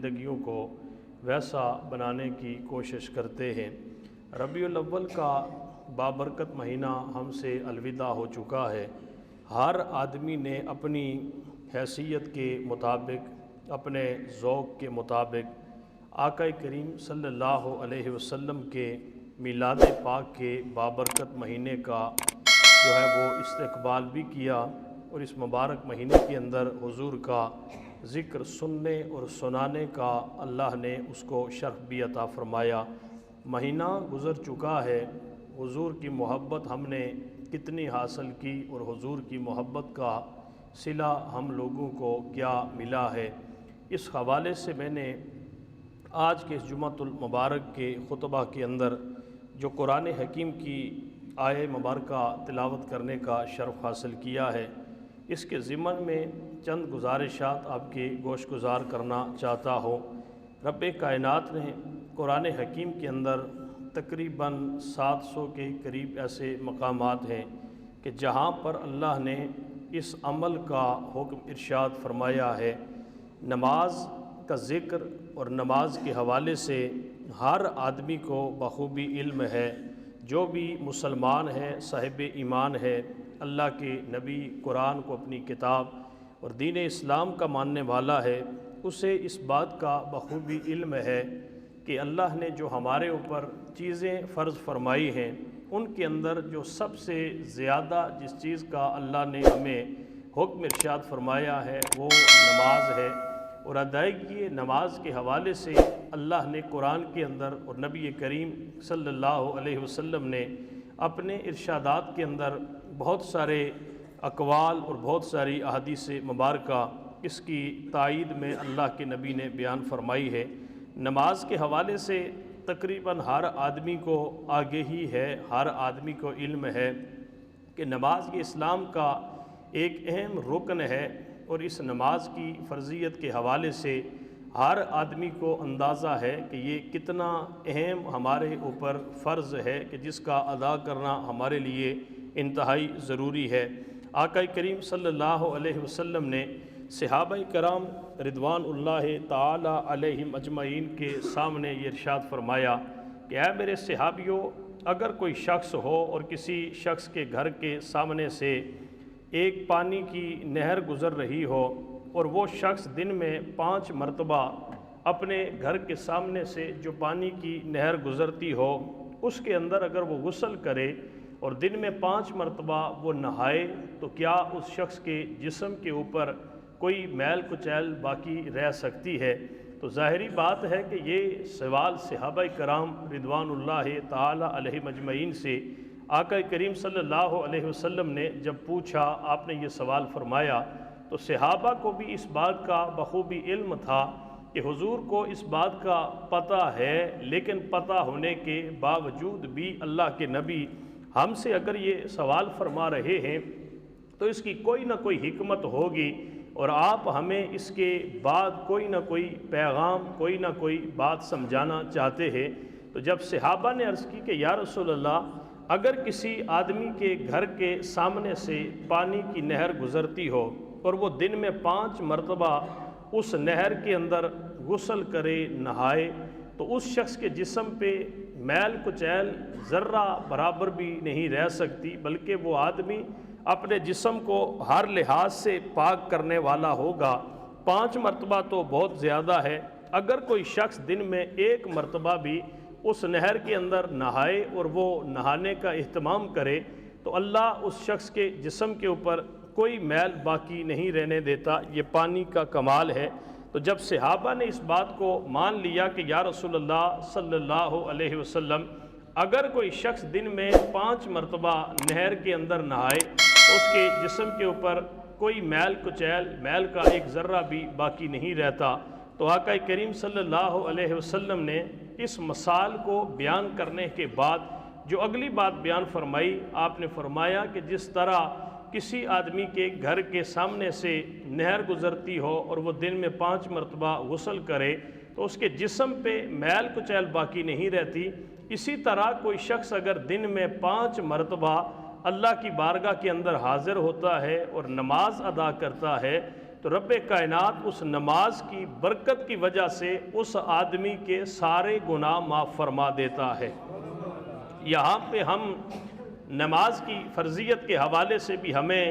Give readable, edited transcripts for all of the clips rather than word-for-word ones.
زندگیوں کو ویسا بنانے کی کوشش کرتے ہیں۔ ربیع الاول کا بابرکت مہینہ ہم سے الوداع ہو چکا ہے۔ ہر آدمی نے اپنی حیثیت کے مطابق، اپنے ذوق کے مطابق آقا کریم صلی اللہ علیہ وسلم کے میلاد پاک کے بابرکت مہینے کا جو ہے وہ استقبال بھی کیا، اور اس مبارک مہینے کے اندر حضور کا ذکر سننے اور سنانے کا اللہ نے اس کو شرف بھی عطا فرمایا۔ مہینہ گزر چکا ہے، حضور کی محبت ہم نے کتنی حاصل کی اور حضور کی محبت کا صلہ ہم لوگوں کو کیا ملا ہے، اس حوالے سے میں نے آج کے اس جمعۃ المبارک کے خطبہ کے اندر جو قرآن حکیم کی آیہ مبارکہ تلاوت کرنے کا شرف حاصل کیا ہے، اس کے ضمن میں چند گزارشات آپ کے گوش گزار کرنا چاہتا ہوں۔ رب کائنات نے قرآن حکیم کے اندر تقریباً 700 کے قریب ایسے مقامات ہیں کہ جہاں پر اللہ نے اس عمل کا حکم ارشاد فرمایا ہے۔ نماز کا ذکر اور نماز کے حوالے سے ہر آدمی کو بخوبی علم ہے، جو بھی مسلمان ہے، صاحب ایمان ہے، اللہ کے نبی قرآن کو اپنی کتاب اور دین اسلام کا ماننے والا ہے، اسے اس بات کا بخوبی علم ہے کہ اللہ نے جو ہمارے اوپر چیزیں فرض فرمائی ہیں، ان کے اندر جو سب سے زیادہ جس چیز کا اللہ نے ہمیں حکم ارشاد فرمایا ہے وہ نماز ہے، اور ادائیگی نماز کے حوالے سے اللہ نے قرآن کے اندر اور نبی کریم صلی اللہ علیہ وسلم نے اپنے ارشادات کے اندر بہت سارے اقوال اور بہت ساری احادیث مبارکہ اس کی تائید میں اللہ کے نبی نے بیان فرمائی ہے۔ نماز کے حوالے سے تقریباً ہر آدمی کو آگہی ہے، ہر آدمی کو علم ہے کہ نماز یہ اسلام کا ایک اہم رکن ہے، اور اس نماز کی فرضیت کے حوالے سے ہر آدمی کو اندازہ ہے کہ یہ کتنا اہم ہمارے اوپر فرض ہے کہ جس کا ادا کرنا ہمارے لیے انتہائی ضروری ہے۔ آقا کریم صلی اللہ علیہ وسلم نے صحابہ کرام رضوان اللہ تعالی علیہم اجمعین کے سامنے یہ ارشاد فرمایا کہ اے میرے صحابیوں، اگر کوئی شخص ہو اور کسی شخص کے گھر کے سامنے سے ایک پانی کی نہر گزر رہی ہو، اور وہ شخص دن میں 5 مرتبہ اپنے گھر کے سامنے سے جو پانی کی نہر گزرتی ہو اس کے اندر اگر وہ غسل کرے اور دن میں 5 مرتبہ وہ نہائے، تو کیا اس شخص کے جسم کے اوپر کوئی میل کچیل باقی رہ سکتی ہے؟ تو ظاہری بات ہے کہ یہ سوال صحابہ کرام رضوان اللہ تعالی علیہ مجمعین سے آقا کریم صلی اللہ علیہ وسلم نے جب پوچھا، آپ نے یہ سوال فرمایا، تو صحابہ کو بھی اس بات کا بخوبی علم تھا کہ حضور کو اس بات کا پتہ ہے، لیکن پتہ ہونے کے باوجود بھی اللہ کے نبی ہم سے اگر یہ سوال فرما رہے ہیں تو اس کی کوئی نہ کوئی حکمت ہوگی، اور آپ ہمیں اس کے بعد کوئی نہ کوئی پیغام، کوئی نہ کوئی بات سمجھانا چاہتے ہیں۔ تو جب صحابہ نے عرض کی کہ یا رسول اللہ، اگر کسی آدمی کے گھر کے سامنے سے پانی کی نہر گزرتی ہو اور وہ دن میں 5 مرتبہ اس نہر کے اندر غسل کرے، نہائے، تو اس شخص کے جسم پہ میل کچیل ذرہ برابر بھی نہیں رہ سکتی، بلکہ وہ آدمی اپنے جسم کو ہر لحاظ سے پاک کرنے والا ہوگا۔ 5 مرتبہ تو بہت زیادہ ہے، اگر کوئی شخص دن میں 1 مرتبہ بھی اس نہر کے اندر نہائے اور وہ نہانے کا اہتمام کرے تو اللہ اس شخص کے جسم کے اوپر کوئی میل باقی نہیں رہنے دیتا۔ یہ پانی کا کمال ہے۔ تو جب صحابہ نے اس بات کو مان لیا کہ یا رسول اللہ صلی اللہ علیہ وسلم، اگر کوئی شخص دن میں 5 مرتبہ نہر کے اندر نہائے تو اس کے جسم کے اوپر کوئی میل کچیل، میل کا ایک ذرہ بھی باقی نہیں رہتا، تو آقا کریم صلی اللہ علیہ وسلم نے اس مثال کو بیان کرنے کے بعد جو اگلی بات بیان فرمائی، آپ نے فرمایا کہ جس طرح کسی آدمی کے گھر کے سامنے سے نہر گزرتی ہو اور وہ دن میں 5 مرتبہ غسل کرے تو اس کے جسم پہ میل کچیل باقی نہیں رہتی، اسی طرح کوئی شخص اگر دن میں 5 مرتبہ اللہ کی بارگاہ کے اندر حاضر ہوتا ہے اور نماز ادا کرتا ہے تو رب کائنات اس نماز کی برکت کی وجہ سے اس آدمی کے سارے گناہ معاف فرما دیتا ہے۔ یہاں پہ ہم نماز کی فرضیت کے حوالے سے بھی ہمیں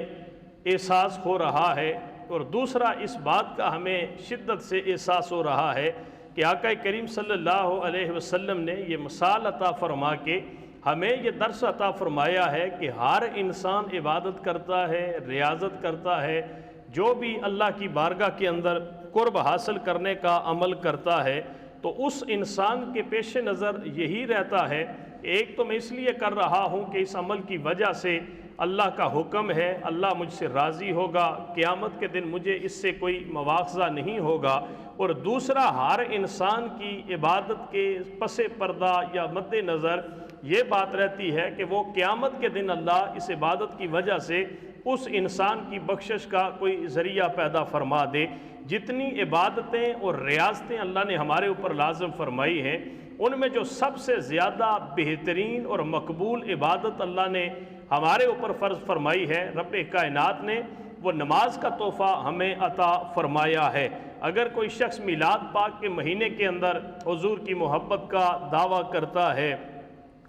احساس ہو رہا ہے، اور دوسرا اس بات کا ہمیں شدت سے احساس ہو رہا ہے کہ آقا کریم صلی اللہ علیہ وسلم نے یہ مثال عطا فرما کے ہمیں یہ درس عطا فرمایا ہے کہ ہر انسان عبادت کرتا ہے، ریاضت کرتا ہے، جو بھی اللہ کی بارگاہ کے اندر قرب حاصل کرنے کا عمل کرتا ہے، تو اس انسان کے پیش نظر یہی رہتا ہے، ایک تو میں اس لیے کر رہا ہوں کہ اس عمل کی وجہ سے اللہ کا حکم ہے، اللہ مجھ سے راضی ہوگا، قیامت کے دن مجھے اس سے کوئی مواخذہ نہیں ہوگا، اور دوسرا ہر انسان کی عبادت کے پس پردہ یا مد نظر یہ بات رہتی ہے کہ وہ قیامت کے دن اللہ اس عبادت کی وجہ سے اس انسان کی بخشش کا کوئی ذریعہ پیدا فرما دے۔ جتنی عبادتیں اور ریاضتیں اللہ نے ہمارے اوپر لازم فرمائی ہیں، ان میں جو سب سے زیادہ بہترین اور مقبول عبادت اللہ نے ہمارے اوپر فرض فرمائی ہے، رب کائنات نے وہ نماز کا تحفہ ہمیں عطا فرمایا ہے۔ اگر کوئی شخص میلاد پاک کے مہینے کے اندر حضور کی محبت کا دعویٰ کرتا ہے،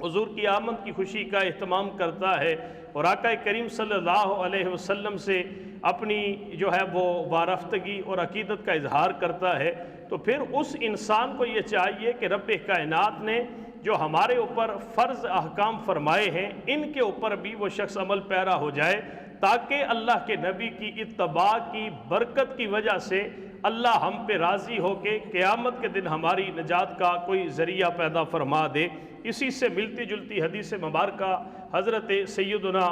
حضور کی آمد کی خوشی کا اہتمام کرتا ہے، اور آقا کریم صلی اللہ علیہ وسلم سے اپنی جو ہے وہ وارفتگی اور عقیدت کا اظہار کرتا ہے، تو پھر اس انسان کو یہ چاہیے کہ رب کائنات نے جو ہمارے اوپر فرض احکام فرمائے ہیں، ان کے اوپر بھی وہ شخص عمل پیرا ہو جائے، تاکہ اللہ کے نبی کی اتباع کی برکت کی وجہ سے اللہ ہم پہ راضی ہو کے قیامت کے دن ہماری نجات کا کوئی ذریعہ پیدا فرما دے۔ اسی سے ملتی جلتی حدیث مبارکہ حضرت سیدنا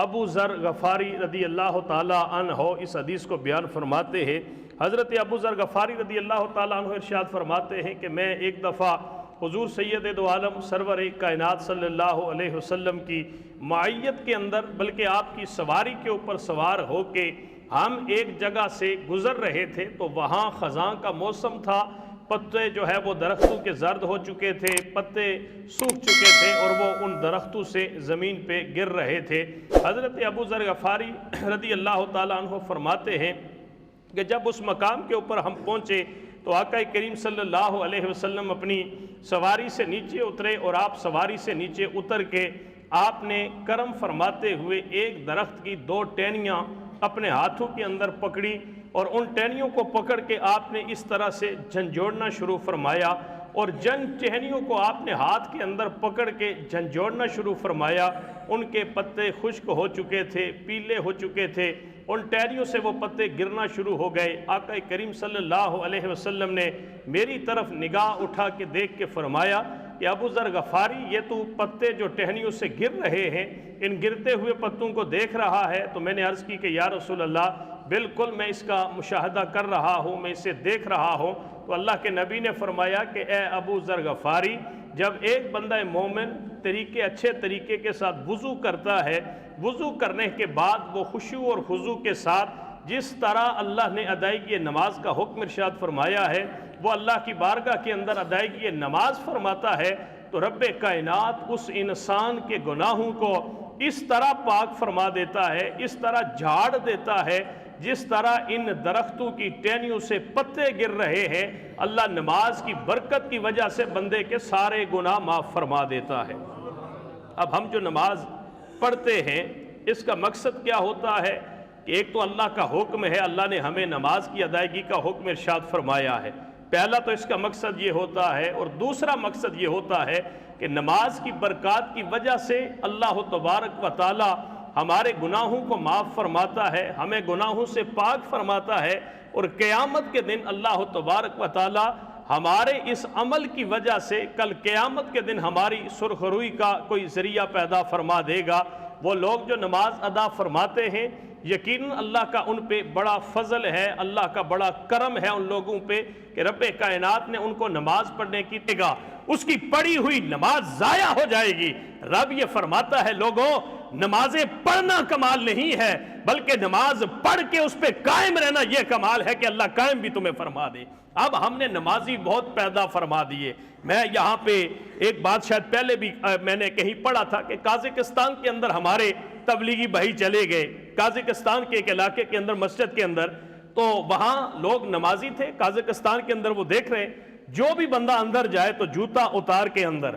ابو ذر غفاری رضی اللہ تعالیٰ عنہ اس حدیث کو بیان فرماتے ہیں۔ حضرت ابو ذر غفاری رضی اللہ تعالیٰ عنہ ارشاد فرماتے ہیں کہ میں ایک دفعہ حضور سید دو عالم سرور کائنات صلی اللہ علیہ وسلم کی معیت کے اندر، بلکہ آپ کی سواری کے اوپر سوار ہو کے ہم ایک جگہ سے گزر رہے تھے، تو وہاں خزاں کا موسم تھا، پتے جو ہے وہ درختوں کے زرد ہو چکے تھے، پتے سوکھ چکے تھے، اور وہ ان درختوں سے زمین پہ گر رہے تھے۔ حضرت ابو ذر غفاری رضی اللہ تعالیٰ عنہ فرماتے ہیں کہ جب اس مقام کے اوپر ہم پہنچے تو آقا کریم صلی اللہ علیہ وسلم اپنی سواری سے نیچے اترے، اور آپ سواری سے نیچے اتر کے آپ نے کرم فرماتے ہوئے ایک درخت کی 2 ٹہنیاں اپنے ہاتھوں کے اندر پکڑی، اور ان ٹہنیوں کو پکڑ کے آپ نے اس طرح سے جھنجھوڑنا شروع فرمایا، اور جن ٹہنیوں کو آپ نے ہاتھ کے اندر پکڑ کے جھنجھوڑنا شروع فرمایا، ان کے پتے خشک ہو چکے تھے، پیلے ہو چکے تھے، ان ٹہنیوں سے وہ پتے گرنا شروع ہو گئے۔ آقا کریم صلی اللہ علیہ وسلم نے میری طرف نگاہ اٹھا کے دیکھ کے فرمایا کہ ابو ذر غفاری، یہ تو پتے جو ٹہنیوں سے گر رہے ہیں، ان گرتے ہوئے پتوں کو دیکھ رہا ہے؟ تو میں نے عرض کی کہ یا رسول اللہ، بالکل میں اس کا مشاہدہ کر رہا ہوں، میں اسے دیکھ رہا ہوں۔ تو اللہ کے نبی نے فرمایا کہ اے ابو ذر غفاری، جب ایک بندہ مومن اچھے طریقے کے ساتھ وضو کرتا ہے، وضو کرنے کے بعد وہ خشوع اور خضوع کے ساتھ جس طرح اللہ نے ادائیگی نماز کا حکم ارشاد فرمایا ہے، وہ اللہ کی بارگاہ کے اندر ادائیگی نماز فرماتا ہے، تو رب کائنات اس انسان کے گناہوں کو اس طرح پاک فرما دیتا ہے، اس طرح جھاڑ دیتا ہے، جس طرح ان درختوں کی ٹہنیوں سے پتے گر رہے ہیں، اللہ نماز کی برکت کی وجہ سے بندے کے سارے گناہ معاف فرما دیتا ہے۔ اب ہم جو نماز پڑھتے ہیں، اس کا مقصد کیا ہوتا ہے کہ ایک تو اللہ کا حکم ہے، اللہ نے ہمیں نماز کی ادائیگی کا حکم ارشاد فرمایا ہے، پہلا تو اس کا مقصد یہ ہوتا ہے، اور دوسرا مقصد یہ ہوتا ہے کہ نماز کی برکات کی وجہ سے اللہ تبارک و تعالی ہمارے گناہوں کو معاف فرماتا ہے، ہمیں گناہوں سے پاک فرماتا ہے، اور قیامت کے دن اللہ تبارک و تعالی ہمارے اس عمل کی وجہ سے کل قیامت کے دن ہماری سرخروئی کا کوئی ذریعہ پیدا فرما دے گا۔ وہ لوگ جو نماز ادا فرماتے ہیں، یقیناً اللہ کا ان پہ بڑا فضل ہے، اللہ کا بڑا کرم ہے ان لوگوں پہ کہ رب کائنات نے ان کو نماز پڑھنے کی تگا، اس کی پڑھی ہوئی نماز ضائع ہو جائے گی۔ رب یہ فرماتا ہے، لوگوں نمازیں پڑھنا کمال نہیں ہے، بلکہ نماز پڑھ کے اس پہ قائم رہنا یہ کمال ہے کہ اللہ قائم بھی تمہیں فرما دے۔ اب ہم نے نمازی بہت پیدا فرما دیے۔ میں یہاں پہ ایک بات شاید پہلے بھی میں نے کہیں پڑھا تھا کہ قازقستان کے اندر ہمارے تبلیغی بھائی چلے گئے، قازقستان کے ایک علاقے کے اندر مسجد کے اندر، تو وہاں لوگ نمازی تھے قازقستان کے اندر، وہ دیکھ رہے جو بھی بندہ اندر جائے تو جوتا اتار کے اندر،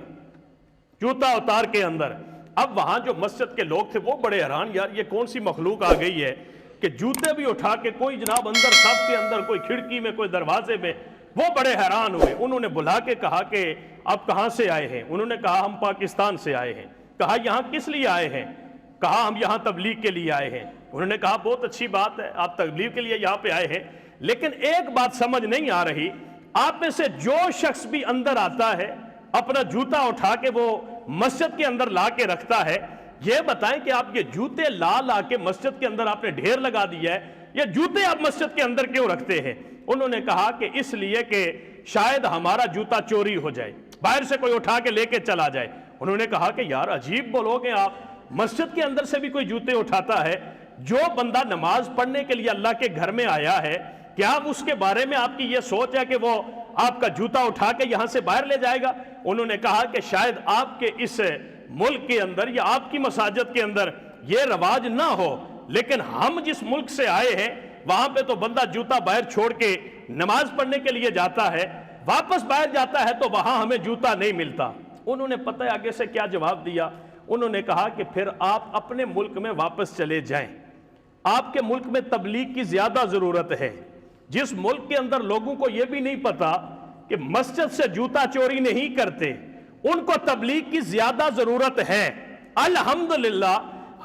جوتا اتار کے اندر۔ اب وہاں جو مسجد کے لوگ تھے وہ بڑے حیران، یار یہ کون سی مخلوق آ گئی ہے کہ جوتے بھی اٹھا کے کوئی جناب اندر صف کے اندر، کوئی کھڑکی میں، کوئی دروازے میں۔ وہ بڑے حیران ہوئے، انہوں نے بلا کے کہا کہ آپ کہاں سے آئے ہیں؟ انہوں نے کہا ہم پاکستان سے آئے ہیں۔ کہا یہاں کس لیے آئے ہیں؟ کہا ہم یہاں تبلیغ کے لیے آئے ہیں۔ انہوں نے کہا بہت اچھی بات ہے، آپ تبلیغ کے لیے یہاں پہ آئے ہیں، لیکن ایک بات سمجھ نہیں آ رہی، آپ میں سے جو شخص بھی اندر آتا ہے اپنا جوتا اٹھا کے وہ مسجد کے اندر لا کے رکھتا ہے، یہ بتائیں کہ آپ یہ جوتے لا کے مسجد کے اندر آپ نے ڈھیر لگا دیا ہے، یہ جوتے آپ مسجد کے اندر کیوں رکھتے ہیں؟ انہوں نے کہا کہ اس لیے کہ شاید ہمارا جوتا چوری ہو جائے، باہر سے کوئی اٹھا کے لے کے چلا جائے۔ انہوں نے کہا کہ یار عجیب بولو گے آپ، مسجد کے اندر سے بھی کوئی جوتے اٹھاتا ہے؟ جو بندہ نماز پڑھنے کے لیے اللہ کے گھر میں آیا ہے، کیا اس کے بارے میں آپ کی یہ سوچ ہے کہ وہ آپ کا جوتا اٹھا کے یہاں سے باہر لے جائے گا؟ انہوں نے کہا کہ شاید آپ کے اس ملک کے اندر یا آپ کی مساجد کے اندر یہ رواج نہ ہو، لیکن ہم جس ملک سے آئے ہیں وہاں پہ تو بندہ جوتا باہر چھوڑ کے نماز پڑھنے کے لیے جاتا ہے، واپس باہر جاتا ہے تو وہاں ہمیں جوتا نہیں ملتا۔ انہوں نے پتہ ہے آگے سے کیا جواب دیا؟ انہوں نے کہا کہ پھر آپ اپنے ملک میں واپس چلے جائیں، آپ کے ملک میں تبلیغ کی زیادہ ضرورت ہے۔ جس ملک کے اندر لوگوں کو یہ بھی نہیں پتا کہ مسجد سے جوتا چوری نہیں کرتے، ان کو تبلیغ کی زیادہ ضرورت ہے۔ الحمدللہ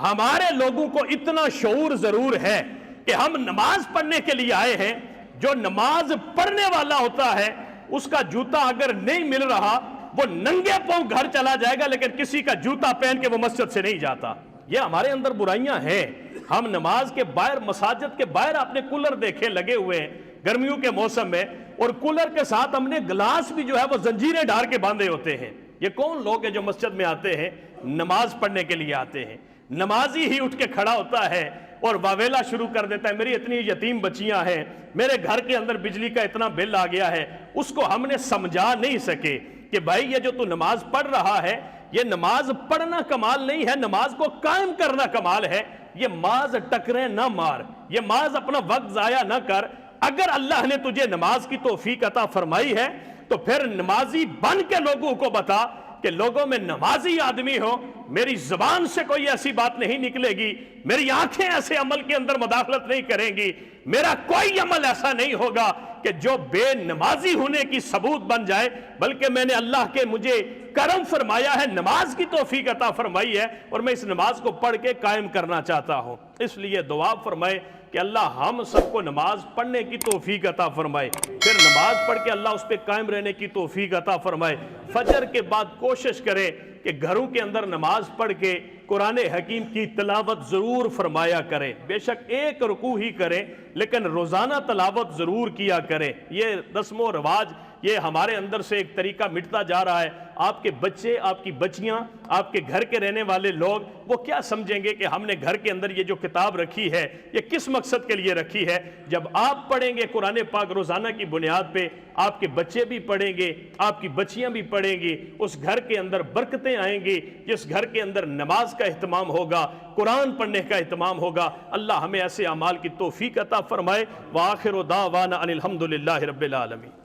ہمارے لوگوں کو اتنا شعور ضرور ہے کہ ہم نماز پڑھنے کے لیے آئے ہیں، جو نماز پڑھنے والا ہوتا ہے اس کا جوتا اگر نہیں مل رہا وہ ننگے پاؤں گھر چلا جائے گا، لیکن کسی کا جوتا پہن کے وہ مسجد سے نہیں جاتا۔ یہ ہمارے اندر برائیاں ہیں۔ ہم نماز کے باہر، مساجد کے باہر آپ نے کولر دیکھے لگے ہوئے ہیں گرمیوں کے موسم میں، اور کولر کے ساتھ ہم نے گلاس بھی جو ہے وہ زنجیریں ڈال کے باندھے ہوتے ہیں۔ یہ کون لوگ ہیں جو مسجد میں آتے ہیں، نماز پڑھنے کے لیے آتے ہیں؟ نمازی ہی اٹھ کے کھڑا ہوتا ہے اور واویلا شروع کر دیتا ہے، میری اتنی یتیم بچیاں ہیں، میرے گھر کے اندر بجلی کا اتنا بل آ گیا ہے۔ اس کو ہم نے سمجھا نہیں سکے کہ بھائی یہ جو تو نماز پڑھ رہا ہے، یہ نماز پڑھنا کمال نہیں ہے، نماز کو قائم کرنا کمال ہے۔ یہ ماز ٹکریں نہ مار، یہ ماز اپنا وقت ضائع نہ کر۔ اگر اللہ نے تجھے نماز کی توفیق عطا فرمائی ہے تو پھر نمازی بن کے لوگوں کو بتا کہ لوگوں میں نمازی آدمی ہو، میری زبان سے کوئی ایسی بات نہیں نکلے گی، میری آنکھیں ایسے عمل کے اندر مداخلت نہیں کریں گی، میرا کوئی عمل ایسا نہیں ہوگا کہ جو بے نمازی ہونے کی ثبوت بن جائے، بلکہ میں نے اللہ کے مجھے کرم فرمایا ہے، نماز کی توفیق عطا فرمائی ہے، اور میں اس نماز کو پڑھ کے قائم کرنا چاہتا ہوں۔ اس لیے دعا فرمائے کہ اللہ ہم سب کو نماز پڑھنے کی توفیق عطا فرمائے، پھر نماز پڑھ کے اللہ اس پہ قائم رہنے کی توفیق عطا فرمائے۔ فجر کے بعد کوشش کریں کہ گھروں کے اندر نماز پڑھ کے قرآن حکیم کی تلاوت ضرور فرمایا کریں، بے شک ایک رکوع ہی کریں لیکن روزانہ تلاوت ضرور کیا کریں۔ یہ رسم و رواج یہ ہمارے اندر سے ایک طریقہ مٹتا جا رہا ہے۔ آپ کے بچے، آپ کی بچیاں، آپ کے گھر کے رہنے والے لوگ وہ کیا سمجھیں گے کہ ہم نے گھر کے اندر یہ جو کتاب رکھی ہے یہ کس مقصد کے لیے رکھی ہے؟ جب آپ پڑھیں گے قرآن پاک روزانہ کی بنیاد پہ، آپ کے بچے بھی پڑھیں گے، آپ کی بچیاں بھی پڑھیں گی، اس گھر کے اندر برکتیں آئیں گی۔ جس گھر کے اندر نماز کا اہتمام ہوگا، قرآن پڑھنے کا اہتمام ہوگا، اللہ ہمیں ایسے اعمال کی توفیق عطا فرمائے۔ وآخر دعوانا ان الحمد للہ رب العالمین۔